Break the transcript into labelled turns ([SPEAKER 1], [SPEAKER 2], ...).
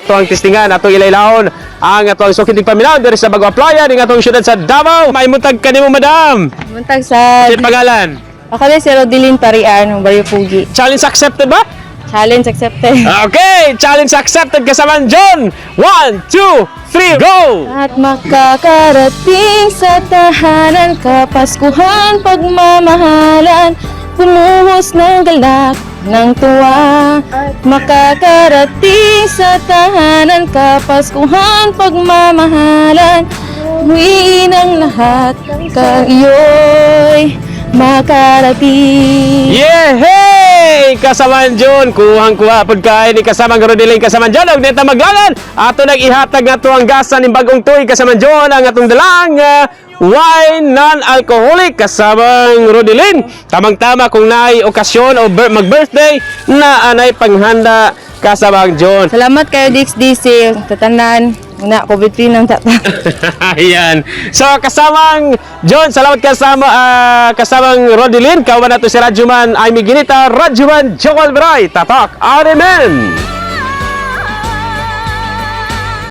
[SPEAKER 1] atong testingan, atong ilailahon ang atong sukiting paminaw diri sa Bago Aplaya ning atong syudad sa Davao. Maimutag kanimo, madam.
[SPEAKER 2] Muntag sa...
[SPEAKER 1] Sa pangalan?
[SPEAKER 2] Ako din si Rodelyn Parian, ng Barrio Pogi.
[SPEAKER 1] Challenge accepted ba?
[SPEAKER 2] Challenge accepted.
[SPEAKER 1] Okay, challenge accepted, Kasamang John. 1, 2, 3, go!
[SPEAKER 2] At makakarating sa tahanan, kapaskuhan, pagmamahalan, bumuhos ng galak ng tuwa. Makakarating sa tahanan, kapaskuhan, pagmamahalan, umuwiin ang lahat, kang iyo'y makarating.
[SPEAKER 1] Yeah! Hey! Kasamang John, kuhang-kuha pod kay ni Kasamang Rodelyn, Kasamang John, og neta maglalan. Ato nag-ihatag nga tuwang gasan ni Bag-ong tuy, Kasamang John, ang atong dalang wine non-alcoholic, Kasamang Rodelyn. Tamang-tama kung naay okasyon o mag-birthday na anay panghanda, Kasamang John.
[SPEAKER 2] Salamat kayo DXDC, tatanan. Una, COVID-free ng tata.
[SPEAKER 1] Ayan. So, Kasamang John, salamat Kasamang Rodelyn. Kawan na to si Radyoman Aimee Ginita, Radyoman Joel Bray, Tatak RMN.